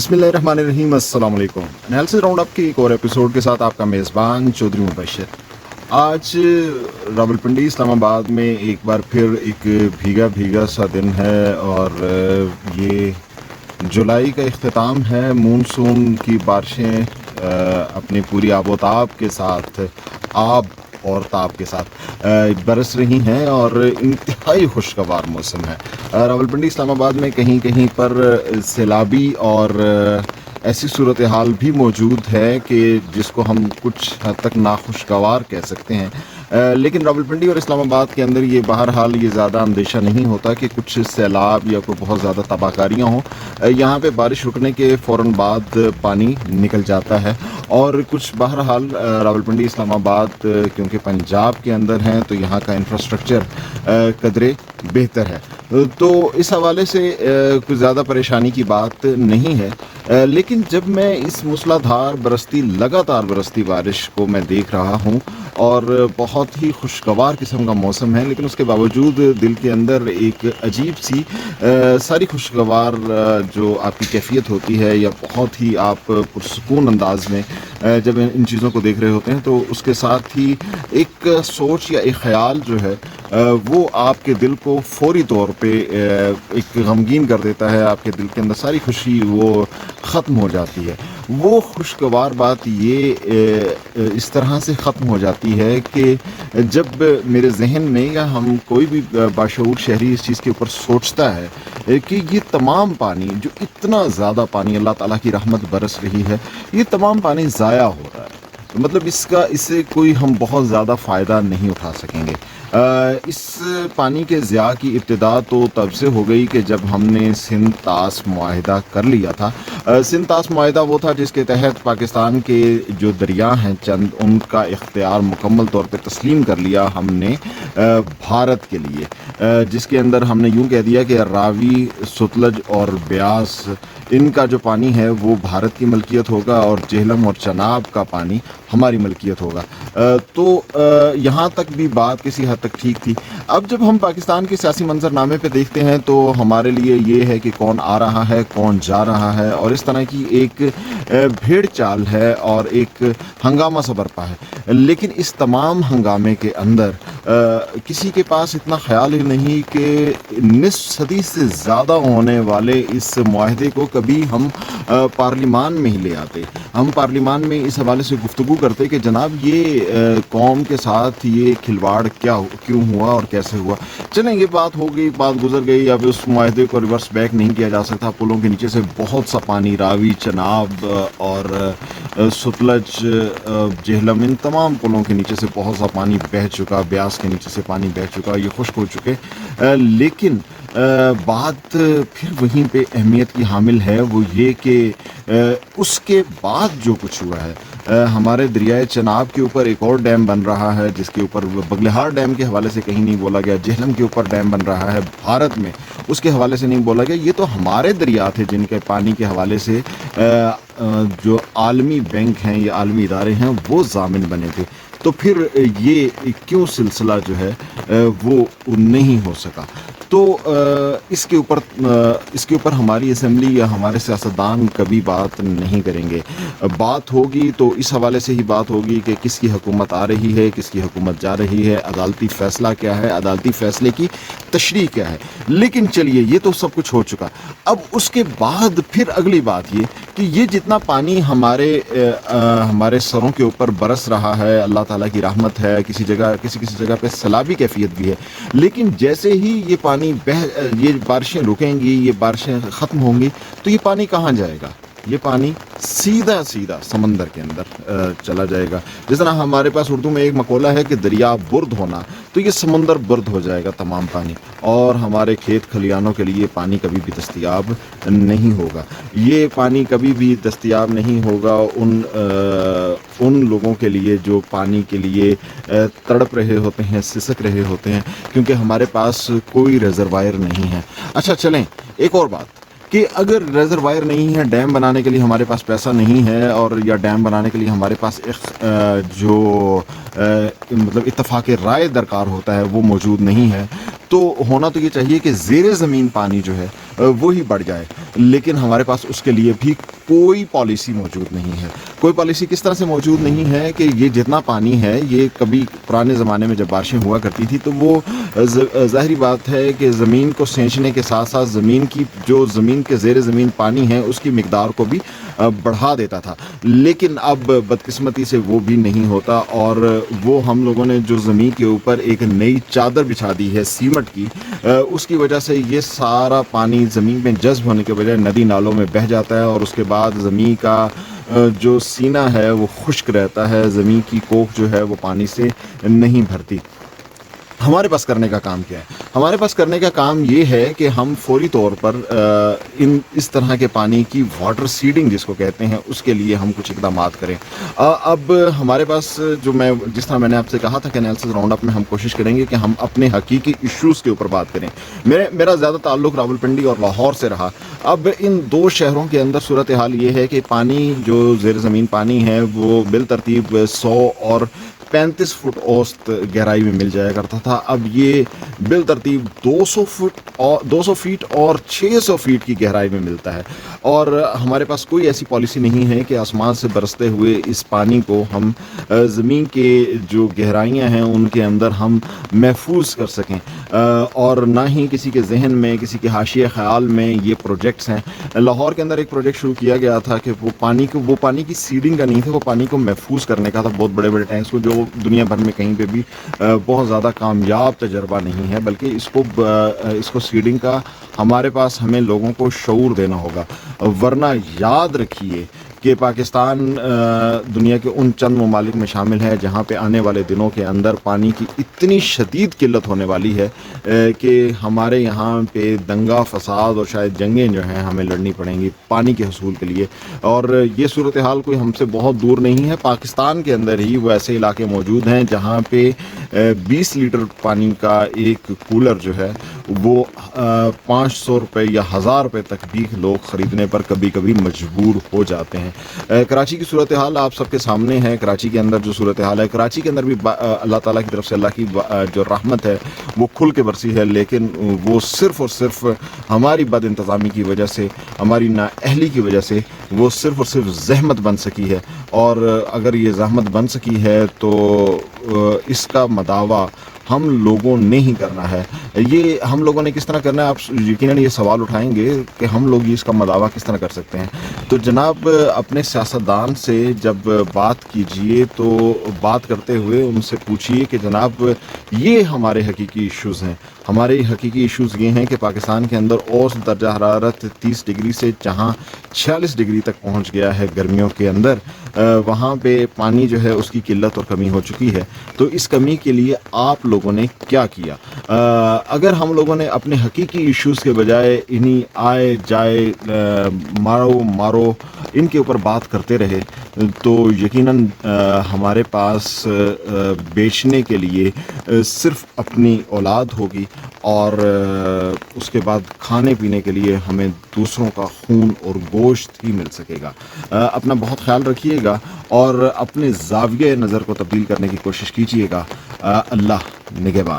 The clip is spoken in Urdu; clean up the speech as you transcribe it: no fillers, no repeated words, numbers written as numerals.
بسم اللہ الرحمن الرحیم، السلام علیکم۔ انالیسس راؤنڈ اپ کے ایک اور ایپیسوڈ کے ساتھ آپ کا میزبان چودھری مبشر۔ آج راولپنڈی اسلام آباد میں ایک بار پھر ایک بھیگا سا دن ہے اور یہ جولائی کا اختتام ہے۔ مونسون کی بارشیں اپنی پوری آب و تاب کے ساتھ تاب کے ساتھ برس رہی ہیں اور انتہائی خوشگوار موسم ہے۔ راولپنڈی اسلام آباد میں کہیں کہیں پر سیلابی اور ایسی صورتحال بھی موجود ہے کہ جس کو ہم کچھ حد تک ناخوشگوار کہہ سکتے ہیں، لیکن راولپنڈی اور اسلام آباد کے اندر یہ بہرحال یہ زیادہ اندیشہ نہیں ہوتا کہ کچھ سیلاب یا کوئی بہت زیادہ تباہ کاریاں ہوں۔ یہاں پہ بارش رکنے کے فوراً بعد پانی نکل جاتا ہے اور کچھ بہرحال راولپنڈی اسلام آباد کیونکہ پنجاب کے اندر ہیں تو یہاں کا انفراسٹرکچر قدرے بہتر ہے، تو اس حوالے سے کوئی زیادہ پریشانی کی بات نہیں ہے۔ لیکن جب میں اس موسلا دھار لگاتار برستی بارش کو میں دیکھ رہا ہوں اور بہت ہی خوشگوار قسم کا موسم ہے، لیکن اس کے باوجود دل کے اندر ایک عجیب سی ساری خوشگوار جو آپ کی کیفیت ہوتی ہے یا بہت ہی آپ پرسکون انداز میں جب ان چیزوں کو دیکھ رہے ہوتے ہیں تو اس کے ساتھ ہی ایک سوچ یا ایک خیال جو ہے وہ آپ کے دل کو فوری طور پہ ایک غمگین کر دیتا ہے۔ آپ کے دل کے اندر ساری خوشی وہ ختم ہو جاتی ہے۔ وہ خوشگوار بات یہ اس طرح سے ختم ہو جاتی ہے کہ جب میرے ذہن میں یا ہم کوئی بھی باشعور شہری اس چیز کے اوپر سوچتا ہے کہ یہ تمام پانی جو اتنا زیادہ پانی اللہ تعالیٰ کی رحمت برس رہی ہے، یہ تمام پانی ضائع ہو رہا ہے، مطلب اس سے کوئی ہم بہت زیادہ فائدہ نہیں اٹھا سکیں گے۔ اس پانی کے ضیاع کی ابتدا تو تب سے ہو گئی کہ جب ہم نے سندھ طاس معاہدہ کر لیا تھا۔ سندھ طاس معاہدہ وہ تھا جس کے تحت پاکستان کے جو دریا ہیں چند ان کا اختیار مکمل طور پہ تسلیم کر لیا ہم نے بھارت کے لیے، جس کے اندر ہم نے یوں کہہ دیا کہ راوی، ستلج اور بیاس ان کا جو پانی ہے وہ بھارت کی ملکیت ہوگا اور جہلم اور چناب کا پانی ہماری ملکیت ہوگا۔ تو یہاں تک بھی بات کسی حد تک ٹھیک تھی۔ اب جب ہم پاکستان کے سیاسی منظرنامے پہ دیکھتے ہیں تو ہمارے لیے یہ ہے کہ کون آ رہا ہے، کون جا رہا ہے، اور اس طرح کی ایک بھیڑ چال ہے اور ایک ہنگامہ سا برپا ہے۔ لیکن اس تمام ہنگامے کے اندر کسی کے پاس اتنا خیال ہی نہیں کہ نصف صدی سے زیادہ ہونے والے اس معاہدے کو کبھی ہم پارلیمان میں ہی لے آتے، ہم پارلیمان میں اس حوالے سے گفتگو کرتے کہ جناب یہ قوم کے ساتھ یہ کھلواڑ کیوں ہوا اور کیسے ہوا۔ چلیں یہ بات ہو گئی، بات گزر گئی، اب اس معاہدے کو ریورس بیک نہیں کیا جا سکتا۔ پلوں کے نیچے سے بہت سا پانی، راوی، چناب اور ستلج، جہلم، ان تمام پلوں کے نیچے سے بہت سا پانی بہہ چکا، بیاس کے نیچے سے پانی بہہ چکا، یہ خشک ہو چکے، لیکن بات پھر وہیں پہ اہمیت کی حامل ہے، وہ یہ کہ اس کے بعد جو کچھ ہوا ہے، ہمارے دریائے چناب کے اوپر ایک اور ڈیم بن رہا ہے جس کے اوپر بگلہار ڈیم کے حوالے سے کہیں نہیں بولا گیا، جہلم کے اوپر ڈیم بن رہا ہے بھارت میں، اس کے حوالے سے نہیں بولا گیا۔ یہ تو ہمارے دریا تھے جن کے پانی کے حوالے سے جو عالمی بینک ہیں یا عالمی ادارے ہیں وہ ضامن بنے تھے، تو پھر یہ کیوں سلسلہ جو ہے وہ نہیں ہو سکا؟ تو اس کے اوپر ہماری اسمبلی یا ہمارے سیاستدان کبھی بات نہیں کریں گے۔ بات ہوگی تو اس حوالے سے ہی بات ہوگی کہ کس کی حکومت آ رہی ہے، کس کی حکومت جا رہی ہے، عدالتی فیصلہ کیا ہے، عدالتی فیصلے کی تشریح کیا ہے۔ لیکن چلیے یہ تو سب کچھ ہو چکا، اب اس کے بعد پھر اگلی بات یہ کہ یہ جتنا پانی ہمارے سروں کے اوپر برس رہا ہے، اللہ تعالیٰ کی رحمت ہے، کسی جگہ پہ سیلابی کیفیت بھی ہے، لیکن جیسے ہی یہ پانی یہ بارشیں رکیں گی، یہ بارشیں ختم ہوں گی تو یہ پانی کہاں جائے گا؟ یہ پانی سیدھا سمندر کے اندر چلا جائے گا۔ جس طرح ہمارے پاس اردو میں ایک مقولہ ہے کہ دریا برد ہونا، تو یہ سمندر برد ہو جائے گا تمام پانی، اور ہمارے کھیت کھلیانوں کے لیے پانی کبھی بھی دستیاب نہیں ہوگا۔ یہ پانی کبھی بھی دستیاب نہیں ہوگا ان لوگوں کے لیے جو پانی کے لیے تڑپ رہے ہوتے ہیں، سسک رہے ہوتے ہیں، کیونکہ ہمارے پاس کوئی ریزروائر نہیں ہے۔ اچھا چلیں ایک اور بات کہ اگر ریزروائر نہیں ہے، ڈیم بنانے کے لیے ہمارے پاس پیسہ نہیں ہے، اور یا ڈیم بنانے کے لیے ہمارے پاس جو مطلب اتفاق رائے درکار ہوتا ہے وہ موجود نہیں ہے، تو ہونا تو یہ چاہیے کہ زیر زمین پانی جو ہے وہی بڑھ جائے، لیکن ہمارے پاس اس کے لیے بھی کوئی پالیسی موجود نہیں ہے۔ کوئی پالیسی کس طرح سے موجود نہیں ہے کہ یہ جتنا پانی ہے، یہ کبھی پرانے زمانے میں جب بارشیں ہوا کرتی تھی تو وہ ظاہری بات ہے کہ زمین کو سینچنے کے ساتھ ساتھ زمین کے زیر زمین پانی ہے اس کی مقدار کو بھی بڑھا دیتا تھا، لیکن اب بدقسمتی سے وہ بھی نہیں ہوتا، اور وہ ہم لوگوں نے جو زمین کے اوپر ایک نئی چادر بچھا دی ہے سیمنٹ کی، اس کی وجہ سے یہ سارا پانی زمین میں جذب ہونے کے بجائے ندی نالوں میں بہہ جاتا ہے، اور اس کے بعد زمین کا جو سینہ ہے وہ خشک رہتا ہے، زمین کی کوکھ جو ہے وہ پانی سے نہیں بھرتی۔ ہمارے پاس کرنے کا کام کیا ہے؟ ہمارے پاس کرنے کا کام یہ ہے کہ ہم فوری طور پر اس طرح کے پانی کی واٹر سیڈنگ جس کو کہتے ہیں اس کے لیے ہم کچھ اقدامات کریں۔ اب ہمارے پاس جس طرح میں نے آپ سے کہا تھا کہ انالیسس راؤنڈ اپ میں ہم کوشش کریں گے کہ ہم اپنے حقیقی ایشوز کے اوپر بات کریں۔ میرا زیادہ تعلق راولپنڈی اور لاہور سے رہا۔ اب ان دو شہروں کے اندر صورتحال یہ ہے کہ پانی جو زیر زمین پانی ہے وہ بالترتیب 100 اور 35 فٹ اوسط گہرائی میں مل جایا کرتا تھا، اب یہ بالترتیب 200 فیٹ اور 600 فیٹ کی گہرائی میں ملتا ہے، اور ہمارے پاس کوئی ایسی پالیسی نہیں ہے کہ آسمان سے برستے ہوئے اس پانی کو ہم زمین کے جو گہرائیاں ہیں ان کے اندر ہم محفوظ کر سکیں، اور نہ ہی کسی کے ذہن میں، کسی کے حاشیہ خیال میں یہ پروجیکٹس ہیں۔ لاہور کے اندر ایک پروجیکٹ شروع کیا گیا تھا کہ وہ پانی کی سیڈنگ کا نہیں تھا، وہ پانی کو محفوظ کرنے کا تھا، بہت بڑے بڑے ٹینکس کو، جو دنیا بھر میں کہیں پہ بھی بہت زیادہ کامیاب تجربہ نہیں ہے، بلکہ اس کو سیڈنگ کا ہمیں لوگوں کو شعور دینا ہوگا، ورنہ یاد رکھیے کہ پاکستان دنیا کے ان چند ممالک میں شامل ہے جہاں پہ آنے والے دنوں کے اندر پانی کی اتنی شدید قلت ہونے والی ہے کہ ہمارے یہاں پہ دنگا فساد اور شاید جنگیں جو ہیں ہمیں لڑنی پڑیں گی پانی کے حصول کے لیے، اور یہ صورتحال کوئی ہم سے بہت دور نہیں ہے۔ پاکستان کے اندر ہی وہ ایسے علاقے موجود ہیں جہاں پہ 20 لیٹر پانی کا ایک کولر جو ہے وہ 500 روپے یا 1000 روپے تک بھی لوگ خریدنے پر کبھی کبھی مجبور ہو جاتے ہیں۔ کراچی کی صورتحال آپ سب کے سامنے ہے۔ کراچی کے اندر جو صورتحال ہے، کراچی کے اندر بھی اللہ تعالیٰ کی طرف سے اللہ کی جو رحمت ہے وہ کھل کے برسی ہے، لیکن وہ صرف اور صرف ہماری بد انتظامی کی وجہ سے، ہماری نااہلی کی وجہ سے وہ صرف اور صرف زحمت بن سکی ہے، اور اگر یہ زحمت بن سکی ہے تو اس کا مداوع ہم لوگوں نے ہی کرنا ہے۔ یہ ہم لوگوں نے کس طرح کرنا ہے، آپ یقیناً یہ سوال اٹھائیں گے کہ ہم لوگ اس کا مداوع کس طرح کر سکتے ہیں۔ تو جناب اپنے سیاستدان سے جب بات کیجئے تو بات کرتے ہوئے ان سے پوچھئے کہ جناب یہ ہمارے حقیقی ایشوز ہیں۔ ہمارے حقیقی ایشوز یہ ہیں کہ پاکستان کے اندر اوسط درجہ حرارت 30 ڈگری سے جہاں 46 ڈگری تک پہنچ گیا ہے گرمیوں کے اندر، وہاں پہ پانی جو ہے اس کی قلت اور کمی ہو چکی ہے۔ تو اس کمی کے لیے آپ لوگوں نے کیا کیا؟ اگر ہم لوگوں نے اپنے حقیقی ایشوز کے بجائے انہی آئے جائے مارو ان کے اوپر بات کرتے رہے تو یقیناً ہمارے پاس بیچنے کے لیے صرف اپنی اولاد ہوگی، اور اس کے بعد کھانے پینے کے لیے ہمیں دوسروں کا خون اور گوشت ہی مل سکے گا۔ اپنا بہت خیال رکھیے گا اور اپنے زاویہ نظر کو تبدیل کرنے کی کوشش کیجیے گا۔ اللہ نگہبان۔